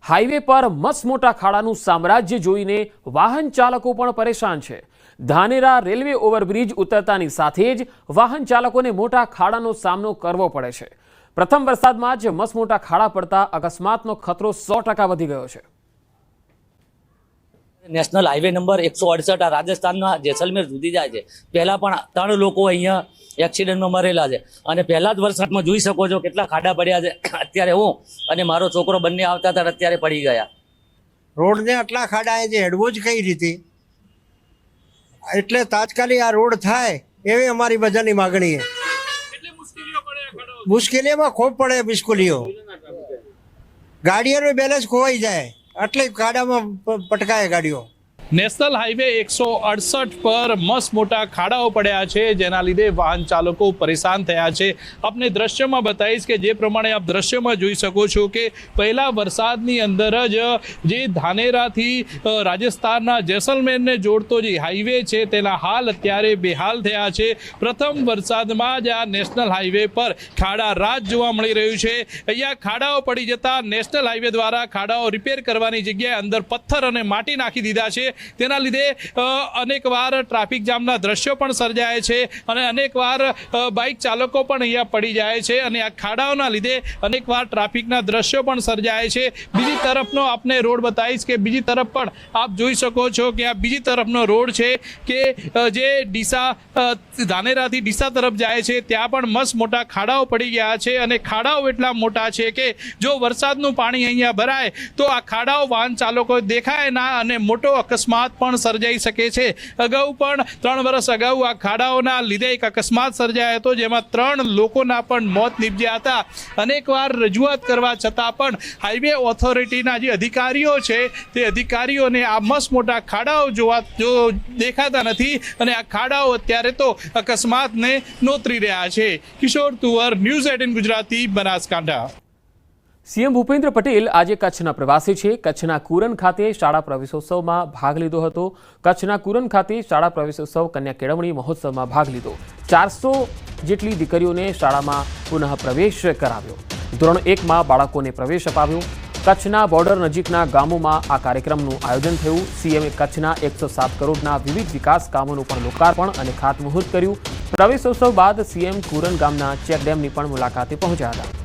Highway પર મસમોટા ખાડાનું સામ્રાજ્ય જોઈને વાહન ચાલકો પણ પરેશાન છે। ધાનેરા રેલવે ઓવરબ્રિજ ઉતરતાની સાથે જ વાહન ચાલકોને મોટા ખાડાનો સામનો કરવો પડે છે। પ્રથમ વરસાદમાં જ મસમોટા ખાડા પડતા અકસ્માતનો ખતરો 100% વધી ગયો છે। નેશનલ હાઈવે નંબર 168 આ રાજસ્થાનના જેસલમેર સુધી જાય છે। પહેલા પણ 3 લોકો અહીંયા એક્સિડન્ટમાં મરેલા છે અને પહેલા જ વરસાદમાં જોઈ શકો છો કેટલા ખાડા પડ્યા છે। અત્યારે હું અને મારો છોકરો બંને આવતા હતા અત્યારે પડી ગયા। રોડને આટલા ખાડા છે હેડવો જ કઈ રીતે, એટલે તાત્કાલિક આ રોડ થાય એવી અમારી બધાની માગણી છે। મુશ્કેલીઓમાં ખૂબ પડે, મુશ્કેલીઓ ગાડીઓનું બેલેન્સ ખોવાઈ જાય એટલે ખાડામાં પટકાય ગાડીઓ। નેશનલ હાઈવે 168 પર મસમોટા ખાડાઓ પડ્યા છે, જેના લીધે વાહન ચાલકો પરેશાન થયા છે। આપને દ્રશ્યમાં બતાવીશ કે જે પ્રમાણે આપ દ્રશ્યમાં જોઈ શકો છો કે પહેલા વરસાદની અંદર જ જે ધાનેરાથી રાજસ્થાનના જેસલમેરને જોડતો જે હાઈવે છે તેના હાલ અત્યારે બેહાલ થયા છે। પ્રથમ વરસાદમાં જ આ નેશનલ હાઈવે પર ખાડા રાજ જોવા મળી રહ્યું છે। અહીંયા ખાડાઓ પડી જતા નેશનલ હાઈવે દ્વારા ખાડાઓ રિપેર કરવાની જગ્યાએ અંદર પથ્થર અને માટી નાખી દીધા છે। તેના લીધે અનેકવાર ટ્રાફિક જામના દ્રશ્યો પણ સર્જાય છે અને અનેકવાર બાઇક ચાલકો પણ અહીંયા પડી જાય છે અને આ ખાડાઓના લીધે અનેકવાર ટ્રાફિકના દ્રશ્યો પણ સર્જાય છે। બીજી તરફનો આપને રોડ બતાવીશ કે બીજી તરફ પણ આપ જોઈ શકો છો કે આ બીજી તરફનો રોડ છે કે જે ડીસા ધાનેરાથી ડીસા તરફ જાય છે, ત્યાં પણ મસ્ત મોટા ખાડાઓ પડી ગયા છે અને ખાડાઓ એટલા મોટા છે કે જો વરસાદનું પાણી અહીંયા ભરાય તો આ ખાડાઓ વાહન ચાલકો દેખાય ના અને મોટો અકસ્માત પણ સર્જાઈ શકે છે। અગાઉ પણ 3 વર્ષ અગાઉ આ ખાડાઓના લીધે એક અકસ્માત સર્જાયો હતો, જેમાં 3 લોકોના પણ મોત નીપજ્યા હતા। અનેકવાર રજૂઆત કરવા છતાં પણ હાઈવે ઓથોરિટીના જે અધિકારીઓ છે તે અધિકારીઓને આ મસ્ત મોટા ખાડાઓ દેખાતા નથી અને આ ખાડાઓ અત્યારે તો અકસ્માતને નોતરી રહ્યા છે। કિશોર તુવર, ન્યૂઝ 18 ગુજરાતી, બનાસકાંઠા। સીએમ ભૂપેન્દ્ર પટેલ આજે કચ્છના પ્રવાસે છે। કચ્છના કુરન ખાતે શાળા પ્રવેશોત્સવમાં ભાગ લીધો હતો। કચ્છના કુરન ખાતે શાળા પ્રવેશોત્સવ કન્યા કેળવણી મહોત્સવમાં ભાગ લીધો। 400 જેટલી દીકરીઓને શાળામાં પુનઃ પ્રવેશ કરાવ્યો। ધોરણ 1માં બાળકોને પ્રવેશ અપાવ્યો। કચ્છના બોર્ડર નજીકના ગામોમાં આ કાર્યક્રમનું આયોજન થયું। સીએમએ કચ્છના 107 કરોડના વિવિધ વિકાસ કામોનું પણ લોકાર્પણ અને ખાતમુહૂર્ત કર્યું। પ્રવેશોત્સવ બાદ સીએમ કુરન ગામના ચેકડેમની પણ મુલાકાતે પહોંચ્યા હતા।